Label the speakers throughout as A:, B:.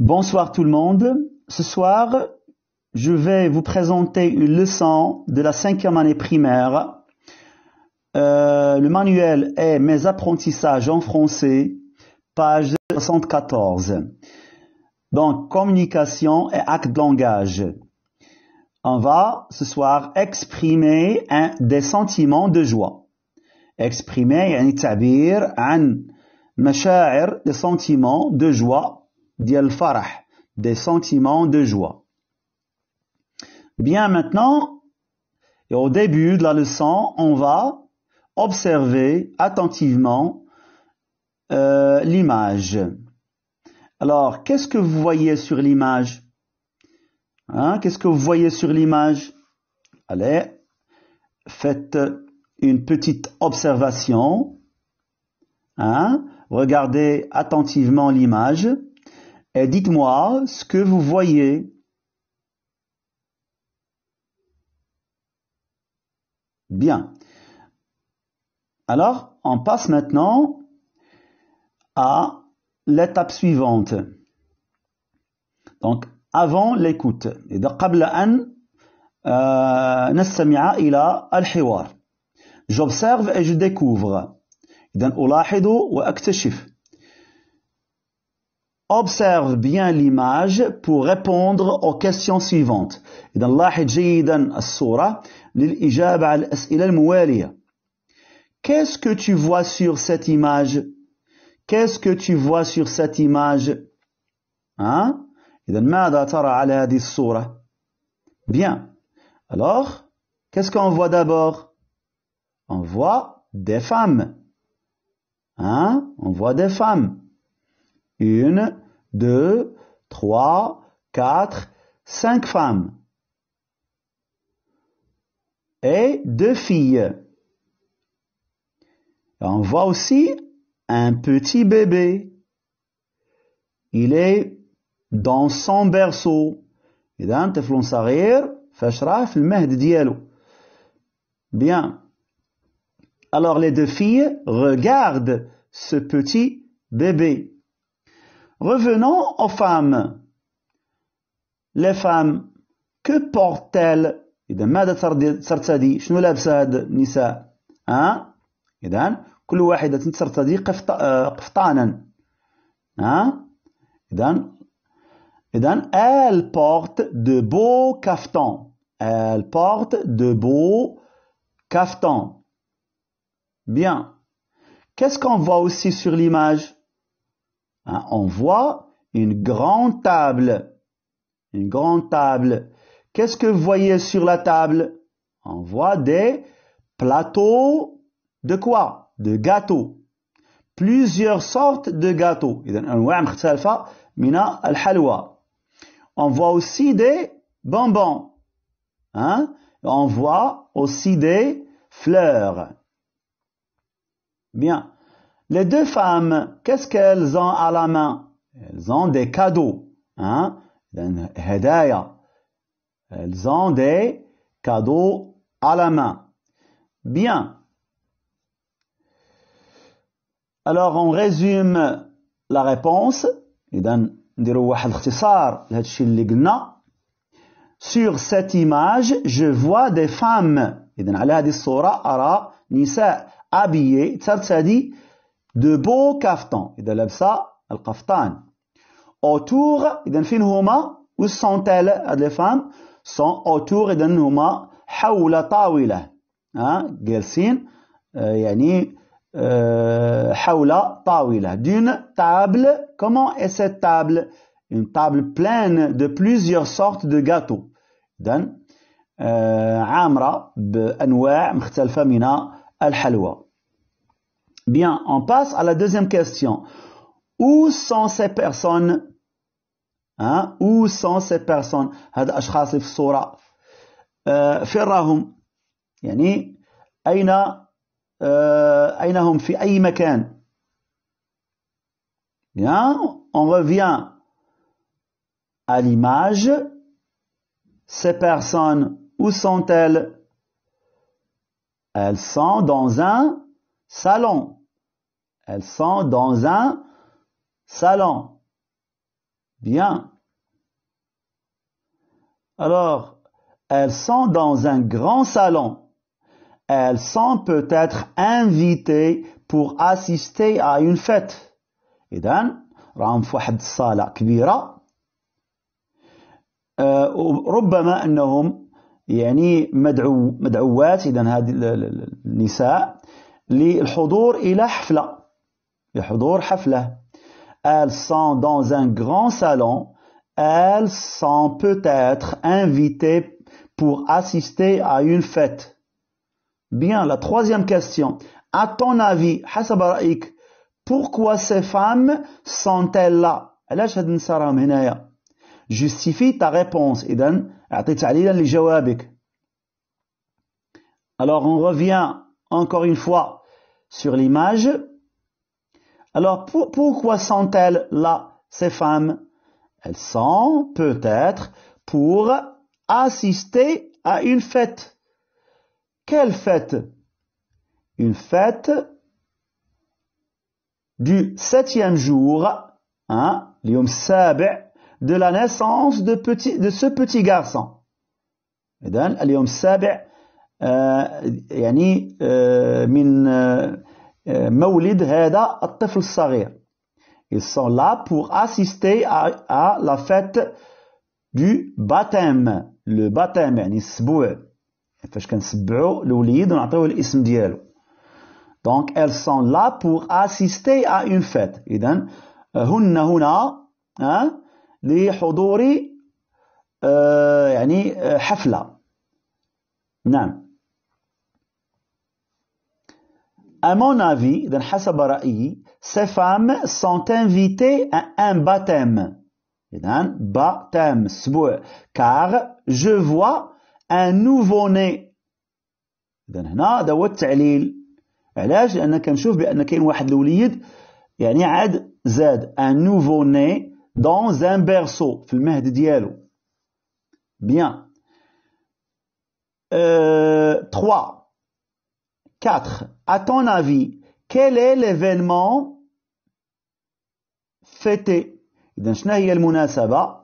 A: Bonsoir tout le monde. Ce soir, je vais vous présenter une leçon de la 5e année primaire. Le manuel est Mes apprentissages en français, page 74. Donc, communication et acte de langage. On va ce soir exprimer des sentiments de joie. Exprimer يعني تعبير عن مشاعر des sentiments de joie ديال الفرح, des sentiments de joie. Bien, maintenant, et au début de la leçon, on va observer attentivement l'image. Alors, qu'est-ce que vous voyez sur l'image? Qu'est-ce que vous voyez sur l'image? Allez, faites une petite observation. Regardez attentivement l'image et dites-moi ce que vous voyez. Bien. Alors, on passe maintenant à l'étape suivante. Donc, avant l'écoute. قبل أن نستمع إلى الحوار. J'observe et je découvre. إذن ألاحظ وأكتشف. Observe bien l'image pour répondre aux questions suivantes. إذن لاحظ جيدا الصورة للإجابة على الأسئلة الموالية. Qu'est-ce que tu vois sur cette image? Qu'est-ce que tu vois sur cette image? إذن ماذا ترى على هذه الصورة? Bien. Alors, qu'est-ce qu'on voit d'abord? On voit des femmes. On voit des femmes. 1, 2, 3, 4, 5 femmes. Et 2 filles. On voit aussi un petit bébé. Il est dans son berceau. إذا طفل صغير فاش راه في المهد ديالو. Bien. Alors les 2 filles regardent ce petit bébé. Revenons aux femmes. Les femmes, que portent-elles? إذا ماذا ترتدي؟ شنو لابسة هاد النساء؟ إذا كل واحدة ترتدي قفطانا. إذا elles portent de beaux caftans. Elles portent de beaux caftans. Bien. Qu'est-ce qu'on voit aussi sur l'image? On voit une grande table. Une grande table. Qu'est-ce que vous voyez sur la table? On voit des plateaux de quoi? De gâteaux. Plusieurs sortes de gâteaux. أنواع مختلفة من الحلوى. On voit aussi des bonbons. On voit aussi des fleurs. Bien. Les 2 femmes, qu'est-ce qu'elles ont à la main? Elles ont des cadeaux. هدايا. Elles ont des cadeaux à la main. Bien. Alors, on résume la réponse. إذا نديروا واحد الاختصار لهذا الشيء اللي قلنا. Sur cette image, je vois des femmes. إذا على هذه الصورة أرى نساء habillées ترتدي de beaux caftans. إذا لابسة القفطان. Autour, إذا فين هما؟ Où sont-elles? هذه les femmes sont autour. إذا هما حول طاولة. جالسين يعني حول طاولة. D'une table. Comment est cette table? Une table pleine de plusieurs sortes de gâteaux. إذا عامرة بأنواع مختلفة من الحلوى. Bien, on passe à la deuxième question. Où sont ces personnes? Où sont ces personnes? هذا أشخاص في الصورة. فين راهم؟ يعني أين هم في أي مكان؟ Bien, on revient à l'image. Ces personnes, où sont-elles? Elles sont dans un salon. Elles sont dans un salon. Bien. Alors, elles sont dans un grand salon. Elles sont peut-être invitées pour assister à une fête. إذن راهم في واحد الصالة كبيرة. ربما أنهم يعني مدعوات إذن هذه النساء للحضور إلى حفلة. لحضور حفلة. Elles sont dans un grand salon. Elles sont peut-être invitées pour assister à une fête. Bien, la troisième question. À ton avis, حسب رأيك, pourquoi ces femmes sont-elles là? علاش هاد النساء راهم هنايا? Justifie ta réponse. إذن أعطي تعليلا لجوابك. Alors on revient encore une fois sur l'image. Alors pourquoi sont-elles là, ces femmes? Elles sont peut-être pour assister à une fête. Quelle fête? Une fête du 7e jour, اليوم السابع, de la naissance de ce petit garçon. إذن اليوم السابع يعني من مولد هذا الطفل الصغير. Ils sont là pour assister à la fête du baptême. Le baptême يعني السبوع. فاش كنسبعوا الوليد ونعطيوه الاسم ديالو. Donc elles sont là pour assister à une fête. إذن هن هنا لحضور يعني حفلة. نعم. À mon avis, إذن حسب رأيي, ces femmes sont invitées à un baptême. إذن baptême سبوع. Car je vois un nouveau-né. إذن هنا هذا هو التعليل. علاش؟ لأن كنشوف بأن كاين واحد الوليد يعني عاد زاد un nouveau-né dans un berceau في المهد ديالو. Bien. 3. 4. À ton avis, quel est l'événement fêté? إذن شنو هي المناسبة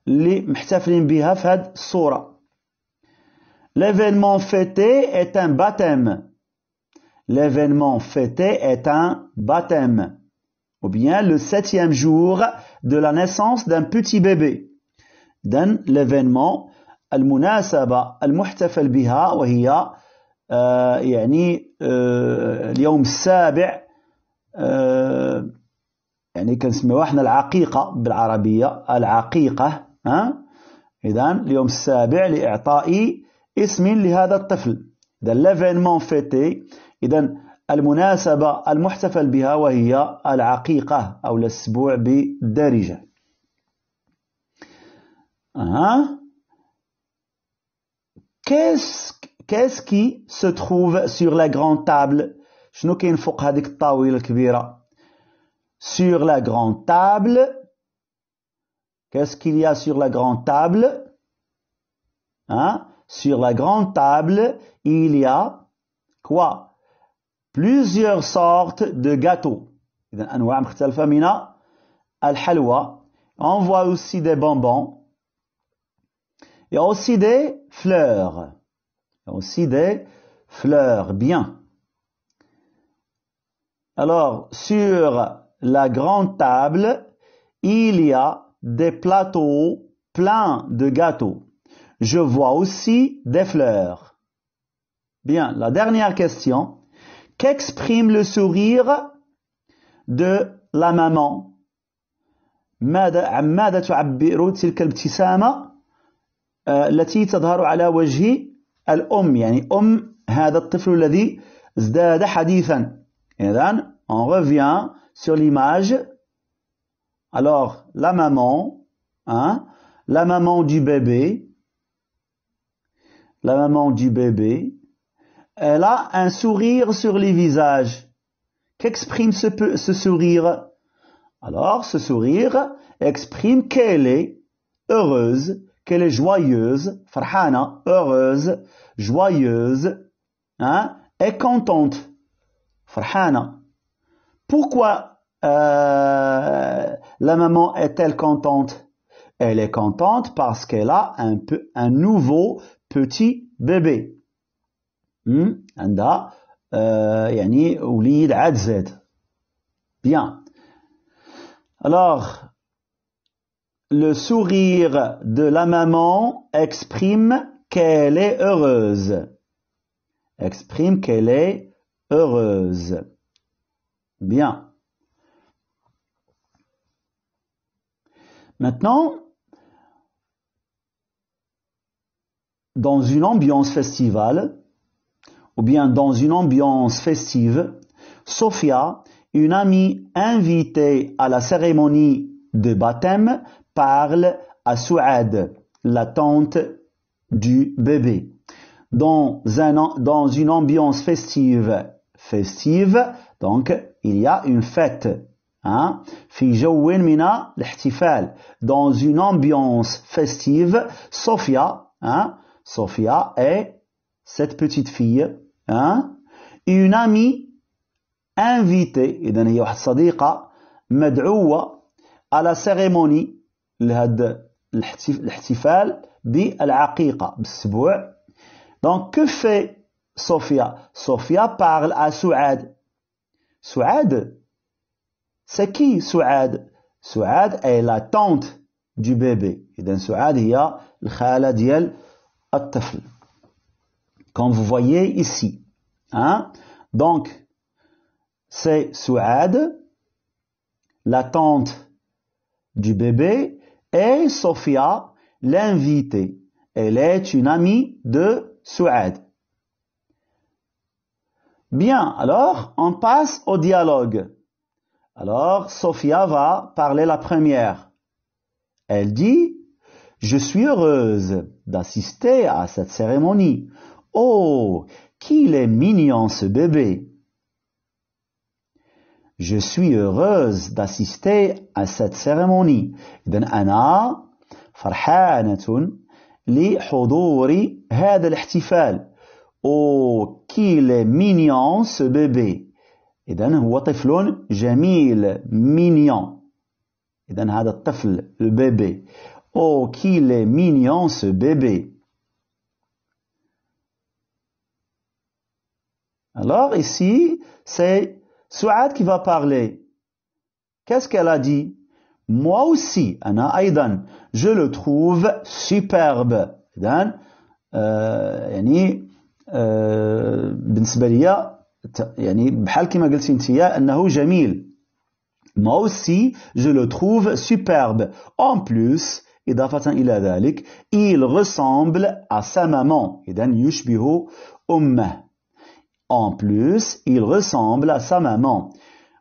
A: اللي محتفلين بها في هذه الصورة؟ L'événement fêté est un baptême. L'événement fêté est un baptême. Ou bien le 7e jour de la naissance d'un petit bébé. إذن l'événement المناسبة المحتفل بها وهي يعني اليوم السابع يعني كنسميوها احنا العقيقة بالعربية العقيقة. إذن اليوم السابع لإعطاء اسم لهذا الطفل. إذن l'événement fêté. إذن المناسبة المحتفل بها وهي العقيقة أو الأسبوع بالدارجة. Qu'est-ce qui se trouve sur la grande table? شنو كاين فوق هذيك الطاولة الكبيرة؟ Sur la grande table. Qu'est-ce qu'il y a sur la grande table? Sur la grande table, il y a quoi? Plusieurs sortes de gâteaux. إذن أنواع مختلفة من الحلوى. On voit aussi des bonbons. Il y a aussi des fleurs. Il y a aussi des fleurs. Bien. Alors, sur la grande table, il y a des plateaux pleins de gâteaux. Je vois aussi des fleurs. Bien. La dernière question. Qu'exprime le sourire de la maman? عن ماذا تعبر تلك الابتسامة التي تظهر على وجه الأم يعني هذا الطفل الذي ازداد حديثا. إذن on revient sur l'image. Alors la maman, la maman du bébé, elle a un sourire sur les visages. Qu'exprime ce sourire? Alors, ce sourire exprime qu'elle est heureuse, qu'elle est joyeuse, فرحانة, heureuse, joyeuse, et contente, فرحانة. Pourquoi la maman est-elle contente? Elle est contente parce qu'elle a un nouveau petit bébé. عندها يعني وليد عاد زاد. Bien. Alors, le sourire de la maman exprime qu'elle est heureuse. Exprime qu'elle est heureuse. Bien. Maintenant, dans une ambiance festivale, ou bien dans une ambiance festive, Sophia, une amie invitée à la cérémonie de baptême, parle à Souad, la tante du bébé. Dans une ambiance festive, donc il y a une fête. في جو من الاحتفال. Dans une ambiance festive, Sophia est cette petite fille, une amie invitée, إذن هي واحد صديقة مدعوة à la cérémonie لهذا الاحتفال بالعقيقة بالسبوع. Donc que fait Sophia? Sophia parle à Souad. Souad, c'est qui Souad? Souad est la tante du bébé. إذن Souad هي الخالة ديال الطفل. Comme vous voyez ici. Donc, c'est Souad, la tante du bébé, et Sophia, l'invitée. Elle est une amie de Souad. Bien, alors, on passe au dialogue. Alors, Sophia va parler la première. Elle dit, « Je suis heureuse d'assister à cette cérémonie. Oh, qu'il est mignon ce bébé! Je suis heureuse d'assister à cette cérémonie. إذن أنا فرحانة لحضور هذا الاحتفال. Oh, qu'il est mignon ce bébé! إذن هو طفل جميل mignon. إذن هذا الطفل البيبي. Oh, qu'il est mignon ce bébé! Alors ici, c'est Souad qui va parler. Qu'est-ce qu'elle a dit? Moi aussi, أنا أيضا, je le trouve superbe. إذن يعني بالنسبة لي يعني بحال كما قلتي انتيا أنه جميل. Moi aussi, je le trouve superbe. En plus, إضافة إلى ذلك, il ressemble à sa maman. إذن يشبه أمه. En plus, il ressemble à sa maman.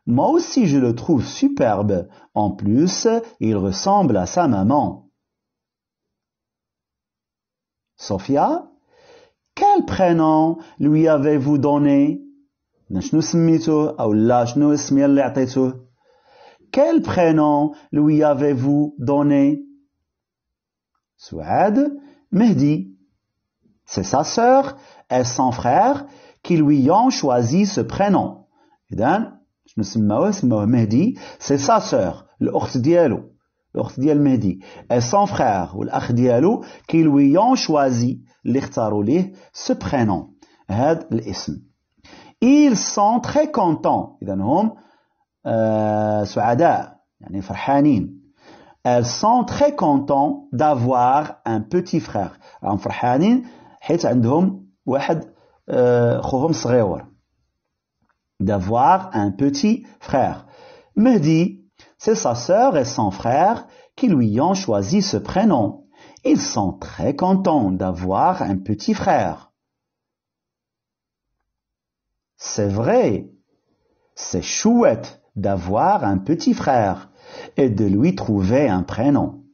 A: Moi aussi, je le trouve superbe. En plus, il ressemble à sa maman. Sophia, quel prénom lui avez-vous donné? Quel prénom lui avez-vous donné? Souad, Mehdi. C'est sa sœur et son frère qui lui ont choisi ce prénom. إذن شنو سموه مهدي, c'est sa sœur, الأخت ديالو, الأخت ديال مهدي, et son frère والأخ ديالو qui lui ont choisi, اللي اختاروا ليه ce prénom, هذا الاسم. Ils sont très contents. إذن هم سعداء, يعني فرحانين. Elles sont très contents d'avoir un petit frère. هم فرحانين حيت عندهم واحد خوهم صغيور. D'avoir un petit frère. Mehdi, c'est sa sœur et son frère qui lui ont choisi ce prénom. Ils sont très contents d'avoir un petit frère. C'est vrai, c'est chouette d'avoir un petit frère et de lui trouver un prénom.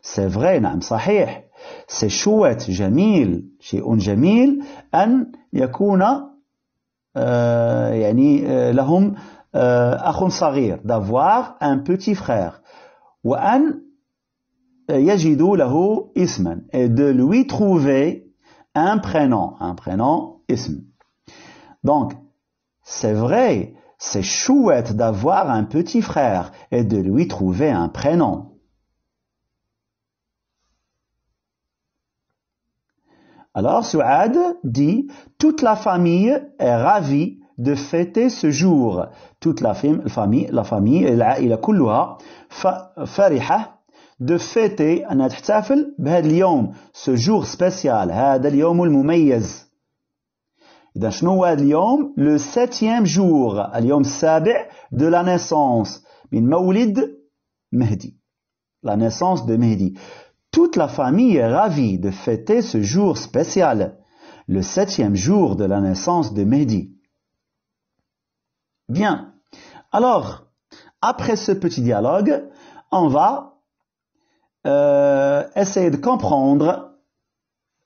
A: C'est vrai, نعم صحيح. C'est chouette, جميل, شيء جميل أن يكون يعني لهم أخ صغير, d'avoir un petit frère, وأن يجدوا له اسما, et de lui trouver un prénom اسم. Donc, c'est vrai, C'est chouette d'avoir un petit frère et de lui trouver un prénom. Alors, Souad dit, toute la famille est ravie de fêter ce jour. Toute la famille, العائلة كلها فرحة de fêter, أنها تحتفل بهذا اليوم, ce jour spécial, هذا اليوم المميز. إذا شنو هو هذا اليوم؟ Le 7e jour, اليوم السابع de la naissance, من مولد مهدي. La naissance de Mehdi. Toute la famille est ravie de fêter ce jour spécial, le 7e jour de la naissance de Mehdi. Bien. Alors, après ce petit dialogue, on va essayer de comprendre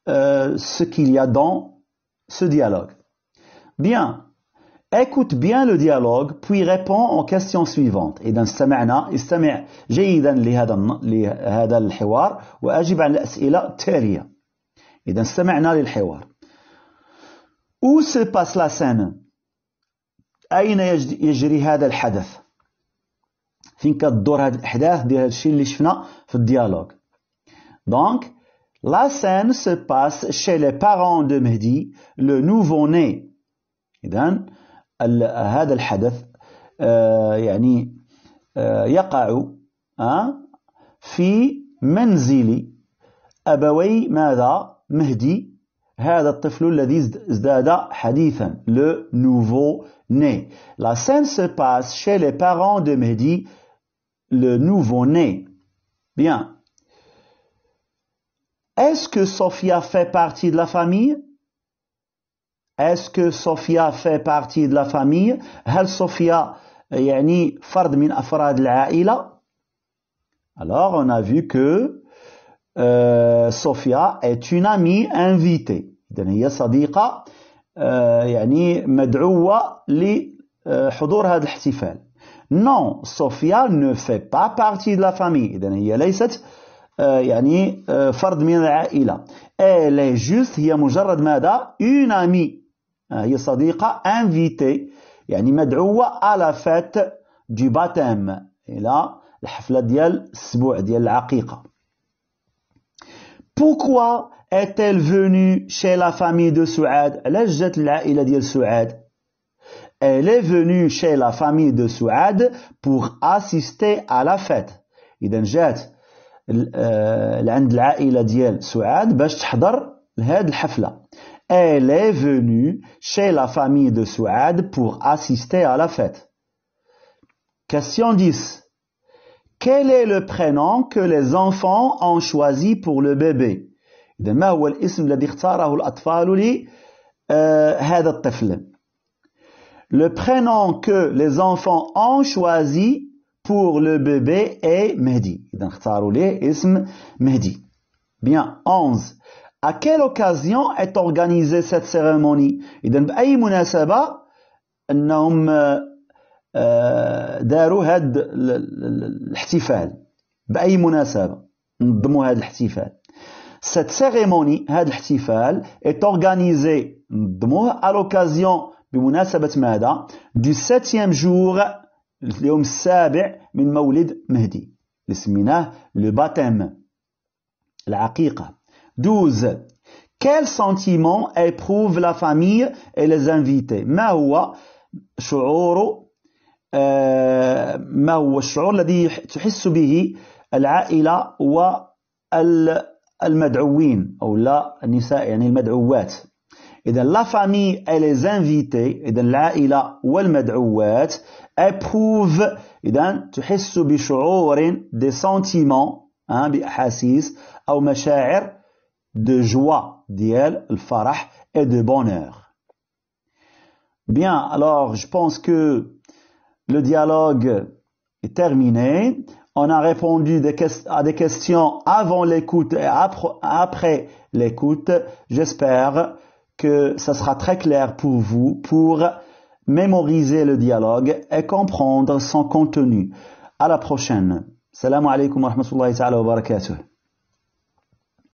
A: ce qu'il y a dans ce dialogue. Bien. Écoute bien le dialogue, puis réponds aux questions suivantes. إذا استمع جيدا لهذا الحوار وأجب عن الأسئلة التالية. إذا استمعنا للحوار. Où se passe la scène? أين يجري هذا الحدث؟ فين كتدور هذه الأحداث ديال هذا الشيء اللي شفنا في الديالوج. Donc, la scène se passe chez les parents de Mehdi, le nouveau-né. إذا هذا الحدث يعني يقع في منزل أبوي ماذا؟ مهدي، هذا الطفل الذي ازداد حديثا، le nouveau-né. La scène se passe chez les parents de Mehdi, le nouveau-né. Bien. Est-ce que Sophia fait partie de la famille? Est-ce que Sophia fait partie de la famille? هل صوفيا يعني فرد من أفراد العائلة؟ Alors, on a vu que Sophia est une amie invitée. إذن هي صديقة يعني مدعوة لحضور هذا الاحتفال. Non, Sophia ne fait pas partie de la famille. إذن هي ليست يعني فرد من العائلة. Elle est juste هي مجرد ماذا؟ Une amie. هي صديقة invitée يعني مدعوة à la fête du baptême إلى الحفلة ديال السبوع ديال العقيقة. Pourquoi est-elle venue chez la famille de Souad? علاش جات العائلة ديال سعاد؟ Elle est venue chez la famille de Souad pour assister à la fête. إذا جات عند العائلة ديال سعاد باش تحضر لهذه الحفلة. Elle est venue chez la famille de Souad pour assister à la fête. Question 10. Quel est le prénom que les enfants ont choisi pour le bébé? إذا ما هو الاسم الذي اختاره الأطفال لهذا الطفل؟ Le prénom que les enfants ont choisi pour le bébé est Mehdi. إذا اختاروا ليه اسم مهدي. Bien. 11. À quelle occasion est organisée cette cérémonie? إذا بأي مناسبة أنهم داروا هذا الاحتفال؟ بأي مناسبة نظموا هذا الاحتفال؟ Cette cérémonie, هذا الاحتفال est organisé نظموه à l'occasion بمناسبة ماذا؟ Du 7e jour اليوم السابع من مولد مهدي اللي سميناه le baptême العقيقة. 12. Quel sentiment éprouve la famille et les invités? ما هو الشعور الذي تحس به العائلة والمدعوين أو لا النساء يعني المدعوات. إذا la famille et les invités إذا العائلة والمدعوات éprouve إذا تحس بشعور des sentiments بأحاسيس أو مشاعر de joie ديال الفرح et de bonheur. Bien, alors je pense que le dialogue est terminé. On a répondu à des questions avant l'écoute et après l'écoute. J'espère que ça sera très clair pour vous pour mémoriser le dialogue et comprendre son contenu. À la prochaine. Salam alaikum wa rahmatullahi ta'ala wa barakatuh.